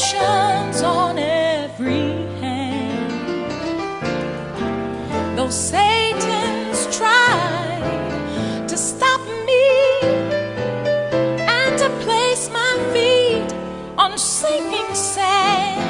temptations on every hand. Though Satan's tried to stop me and to place my feet on sinking sand,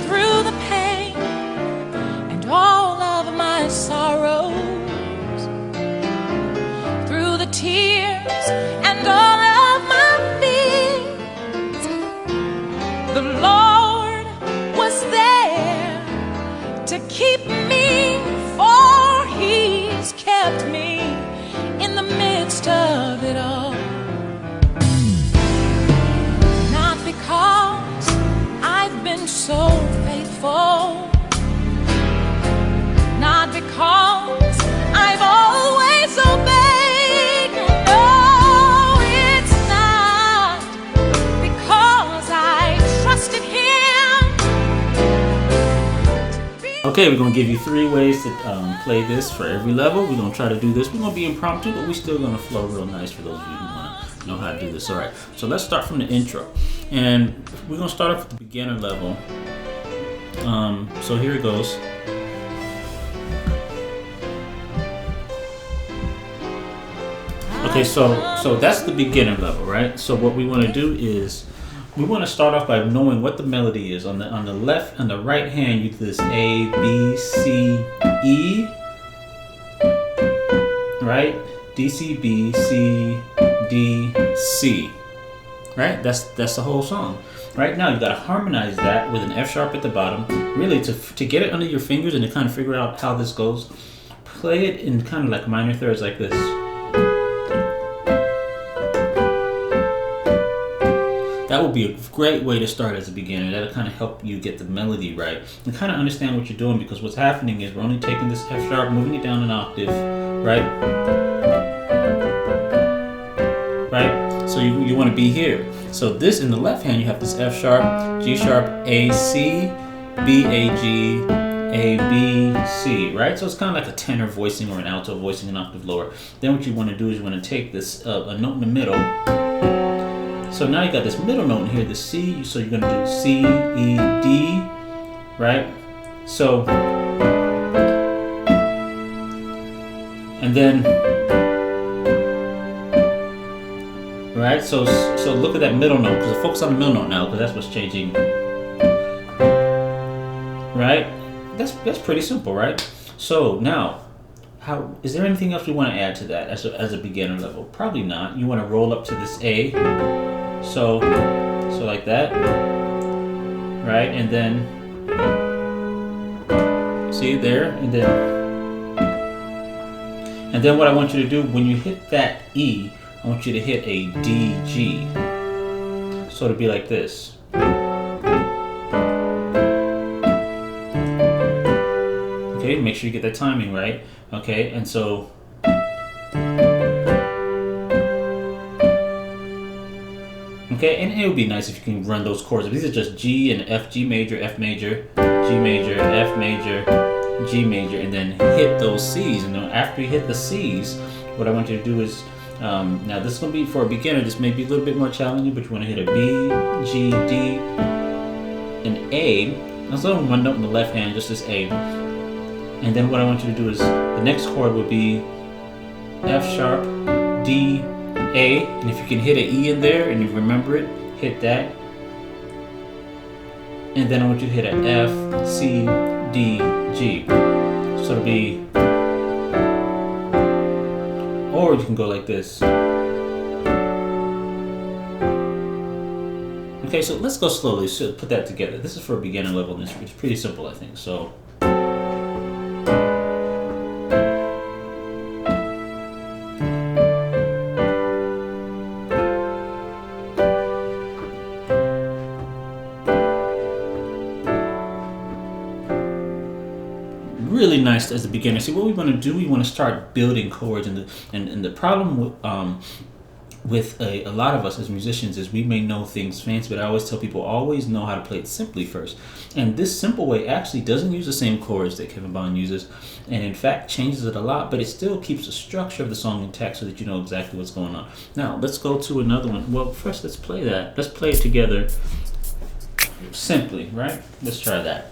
through the pain and all of my sorrows, through the tears and all of my fears, the Lord was there to keep me, for He's kept me in the midst of it all. Not because I've been so faithful, not because I've always obeyed. No, it's not because I trusted Him. Okay, we're going to give you 3 ways to play this for every level. We're going to try to do this. We're going to be impromptu, but we're still going to flow real nice for those of you who want to know how to do this. All right, so let's start from the intro. And we're going to start off with the beginner level. So here it goes. Okay, so that's the beginner level, right? So what we want to do is we want to start off by knowing what the melody is. On the left and the right hand, you do this A, B, C, E, right? D, C, B, C, D, C, right? That's the whole song. Right now, you got to harmonize that with an F sharp at the bottom. Really, to get it under your fingers and to kind of figure out how this goes, play it in kind of like minor thirds like this. That would be a great way to start as a beginner. That'll kind of help you get the melody right and kind of understand what you're doing, because what's happening is we're only taking this F sharp, moving it down an octave, right? Right? So you want to be here. So this in the left hand, you have this F sharp, G sharp, A, C, B, A, G, A, B, C, right? So it's kind of like a tenor voicing or an alto voicing an octave lower. Then what you want to do is you want to take this a note in the middle. So now you got this middle note in here, the C, so you're going to do C, E, D, right? So, and then, right? So look at that middle note, because focus on the middle note now, because that's what's changing, right? That's pretty simple, right? So now, is there anything else we want to add to that as a beginner level? Probably not. You want to roll up to this A. So like that, right? And then, see there, and then what I want you to do when you hit that E, I want you to hit a D, G. So it'll be like this. Okay, make sure you get that timing right. Okay, and so. Okay, and it would be nice if you can run those chords. These are just G and F, G major, F major, G major, F major, G major, and then hit those C's. And then after you hit the C's, what I want you to do is, now this is going to be for a beginner, this may be a little bit more challenging, but you want to hit a B, G, D, and A. There's only one note in the left hand, just this A. And then what I want you to do is, the next chord would be F sharp, D, A, and if you can hit an E in there and you remember it, hit that. And then I want you to hit an F, C, D, G. So it'll be, or you can go like this. Okay, so let's go slowly. So put that together. This is for a beginner level, and it's pretty simple, I think. So. Really nice as a beginner. See, what we want to do, we want to start building chords, and the problem with a lot of us as musicians is we may know things fancy, but I always tell people always know how to play it simply first. And this simple way actually doesn't use the same chords that Kevin Bond uses, and in fact changes it a lot, but it still keeps the structure of the song intact so that you know exactly what's going on. Now let's go to another one. Well, first let's play that. Let's play it together simply, right? Let's try that.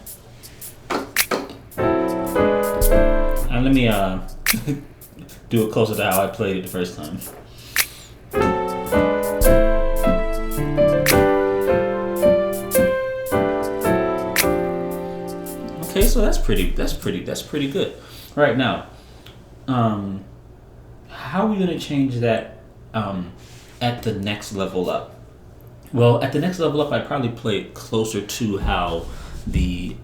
And let me do it closer to how I played it the first time. Okay, so that's pretty good. All right, now, how are we gonna change that at the next level up? Well, at the next level up, I'd probably play it closer to how the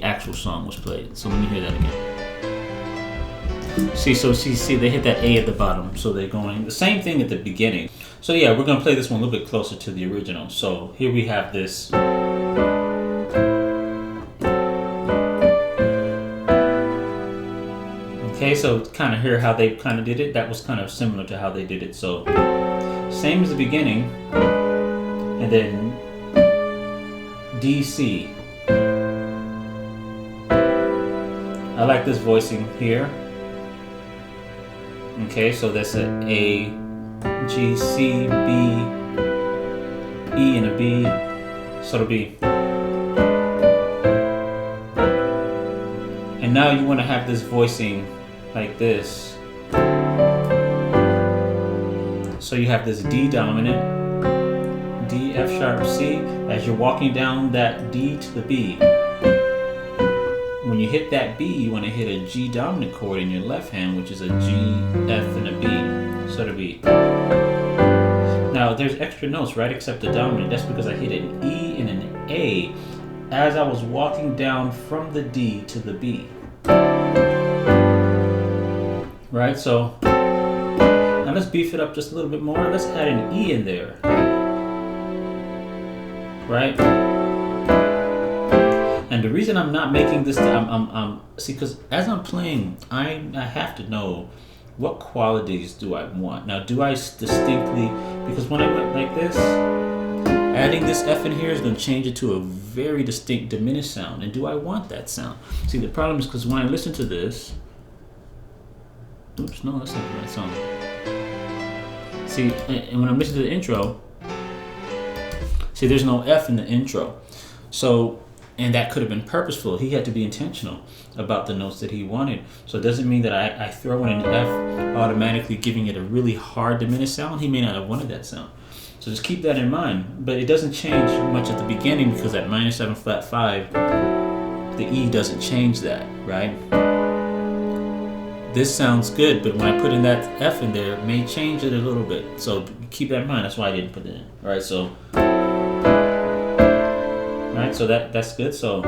actual song was played. So let me hear that again. See, they hit that A at the bottom, so they're going the same thing at the beginning. So yeah, we're gonna play this one a little bit closer to the original. So here we have this. Okay, so kind of hear how they kind of did it. That was kind of similar to how they did it. So same as the beginning, and then D, C. I like this voicing here. Okay, so that's a G, C, B, E, and a B. So it'll be. And now you want to have this voicing like this. So you have this D dominant, D, F sharp, C. As you're walking down that D to the B, when you hit that B, you want to hit a G dominant chord in your left hand, which is a G, F, and a B. So it'll be. Now there's extra notes, right? Except the dominant. That's because I hit an E and an A as I was walking down from the D to the B. Right, so now let's beef it up just a little bit more. Let's add an E in there. Right? And the reason I'm not making this, see, because as I'm playing, I have to know what qualities do I want. Now, do I distinctly, because when I went like this, adding this F in here is going to change it to a very distinct diminished sound. And do I want that sound? See, the problem is because when I listen to this, oops, no, that's not the right song. See, and when I'm listening to the intro, see, there's no F in the intro. So, and that could have been purposeful. He had to be intentional about the notes that he wanted. So it doesn't mean that I throw in an F automatically giving it a really hard diminished sound. He may not have wanted that sound. So just keep that in mind. But it doesn't change much at the beginning because at -7 flat 5, the E doesn't change that, right? This sounds good, but when I put in that F in there, it may change it a little bit. So keep that in mind. That's why I didn't put it in. All right, so so that's good. So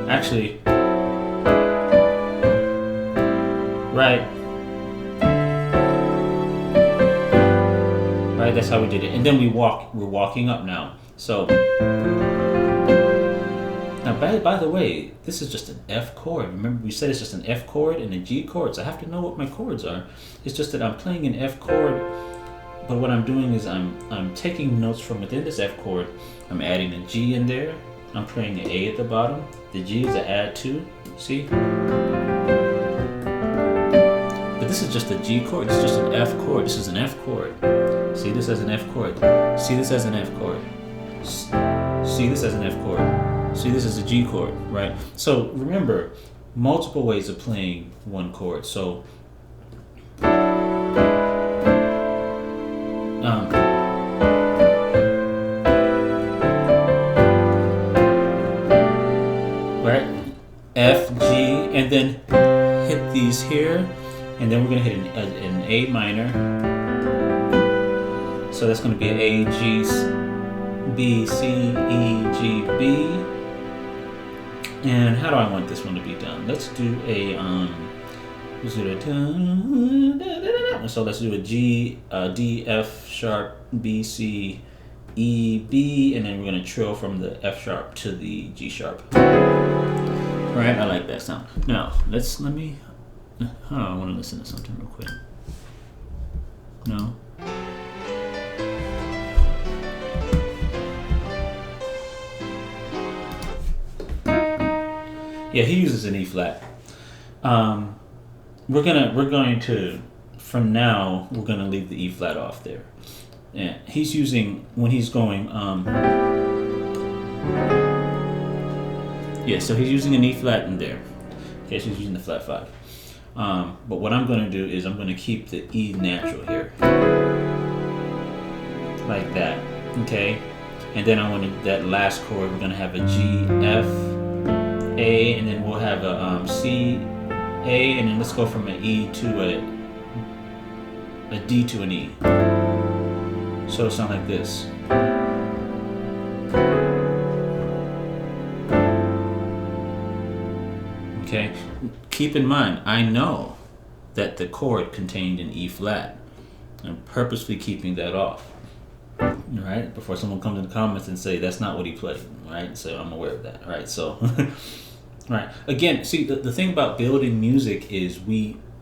actually, right, that's how we did it. And then we're walking up now. So now, by the way, this is just an F chord. Remember, we said it's just an F chord and a G chord, so I have to know what my chords are. It's just that I'm playing an F chord, but what I'm doing is I'm taking notes from within this F chord. I'm adding a G in there. I'm playing an A at the bottom. The G is an add 2. See? But this is just a G chord. It's just an F chord. This is an F chord. See this as an F chord. See this as an F chord. See this as an F chord. See, this is a G chord, right? So remember, multiple ways of playing one chord. So right, F, G, and then hit these here, and then we're gonna hit an A minor. So that's gonna be an A, G, B, C, E, G, B. And how do I want this one to be done? Let's do a so let's do a G, D, F sharp, B, C, E, B, and then we're gonna trill from the F sharp to the G sharp. Right, I like that sound. Now let me Oh, I want to listen to something real quick. No. Yeah, he uses an E flat. We're going to, from now, we're gonna leave the E flat off there. Yeah, he's using when he's going. Yeah, so he's using an E flat in there. Okay, so he's using the flat 5. But what I'm gonna do is I'm gonna keep the E natural here, like that. Okay, and then I want to that last chord. We're gonna have a G, F, A, and then we'll have a C, A, and then let's go from an E to a D to an E. So it sounds like this. Okay, keep in mind, I know that the chord contained an E flat. I'm purposely keeping that off. Right? Before someone comes in the comments and say that's not what he played. Right? So I'm aware of that. Right? So right. Again, see the thing about building music is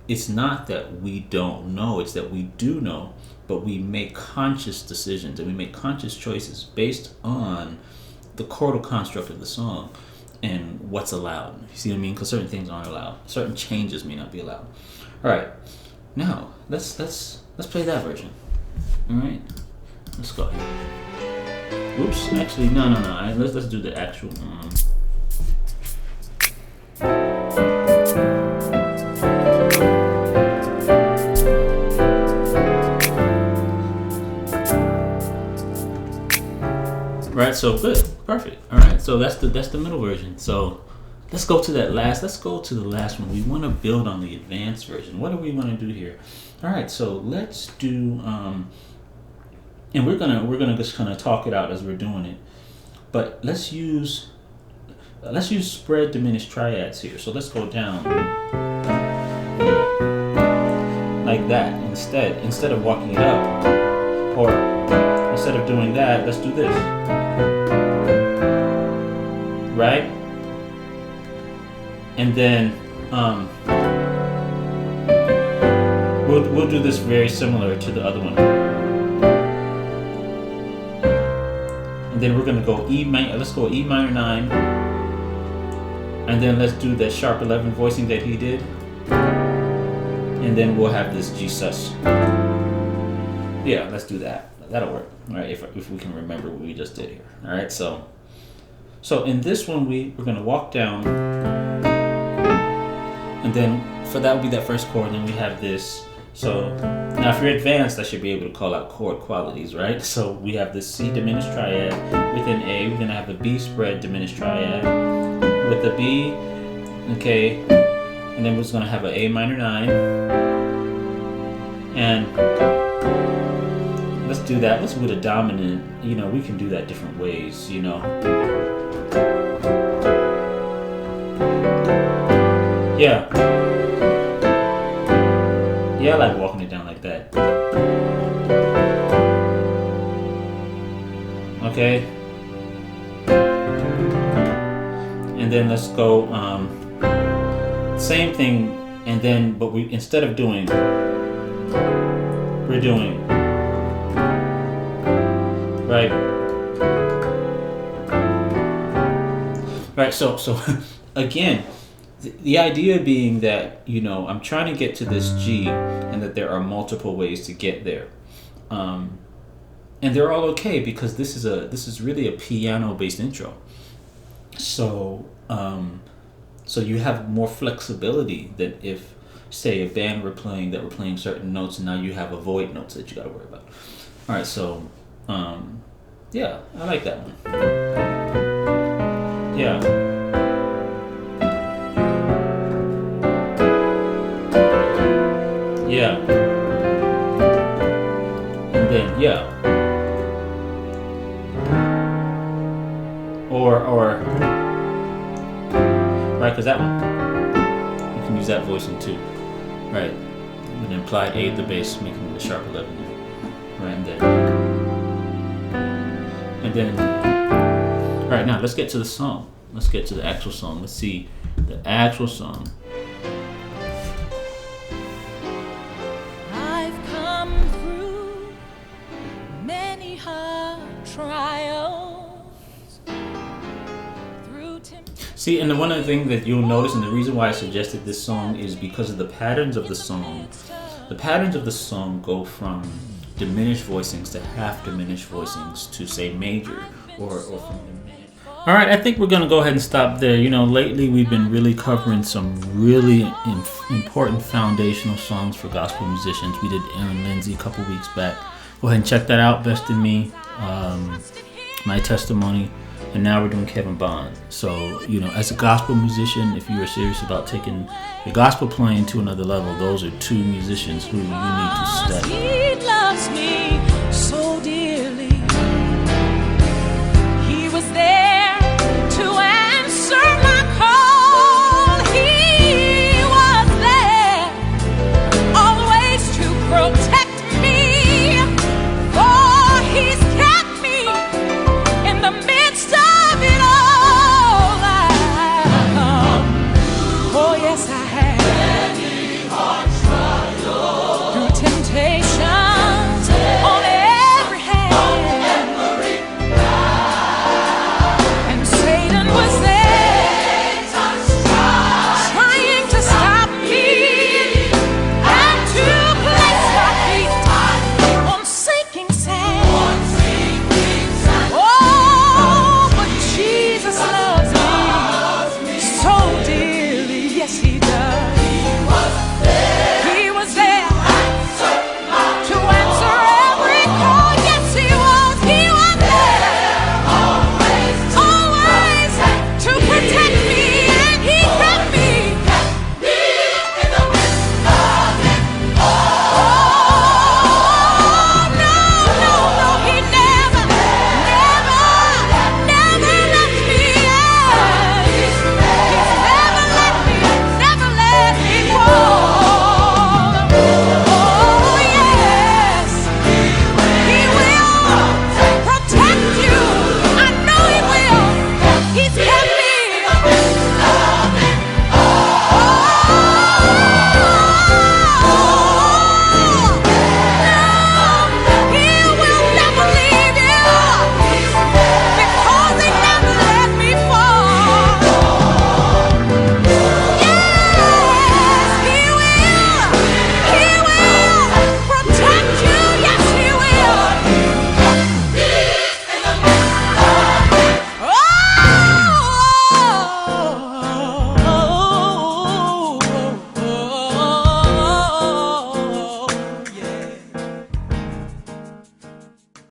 it's not that we don't know, it's that we do know, but we make conscious decisions and we make conscious choices based on the chordal construct of the song and what's allowed. You see what I mean? Because certain things aren't allowed. Certain changes may not be allowed. All right. Now let's play that version. All right. Let's go here. Oops. Actually, no. Let's do the actual. Right, so good, perfect. All right, so that's the middle version. So let's go to the last one. We want to build on the advanced version. What do we want to do here? All right, so let's do and we're gonna just kind of talk it out as we're doing it. But let's use spread diminished triads here. So let's go down like that instead of walking it up, or instead of doing that, let's do this. Right? And then we'll do this very similar to the other one. And then we're gonna go E minor. Let's go E minor 9, and then let's do that sharp 11 voicing that he did, and then we'll have this G sus. Yeah, let's do that. That'll work. All right, if we can remember what we just did here. All right, so in this one we're gonna walk down, and then for that will be that first chord, and then we have this. So now if you're advanced, I should be able to call out chord qualities, right? So we have this C diminished triad with an A. We're gonna have a B spread diminished triad with a B, okay, and then we're just gonna have an A minor 9, and let's do that. Let's with a dominant. You know, we can do that different ways. You know. Yeah. Yeah, I like walking it down like that. Okay. And then let's go same thing, and then but we instead of doing we're doing right, so again, the idea being that, you know, I'm trying to get to this G and that there are multiple ways to get there, and they're all okay because this is really a piano based intro, so you have more flexibility than if, say, a band were playing certain notes, and now you have a void notes that you got to worry about. All right, so yeah, I like that one. Yeah. Yeah. And then yeah. Or right, because that one you can use that voicing too. Right. And then apply A to the bass, making the sharp 11. Right, and then all right, now let's get to the song. Let's get to the actual song. Let's see the actual song. her trials. Through See, and one of the things that you'll notice, and the reason why I suggested this song is because of the patterns of the song. The patterns of the song go from diminished voicings to half diminished voicings to, say, major or from diminished. All right, I think we're going to go ahead and stop there. You know, lately we've been really covering some really important foundational songs for gospel musicians. We did Aaron Lindsay a couple weeks back. Go ahead and check that out, Best in Me, My Testimony. And now we're doing Kevin Bond. So, you know, as a gospel musician, if you are serious about taking the gospel playing to another level, those are two musicians who you need to study. He loves me.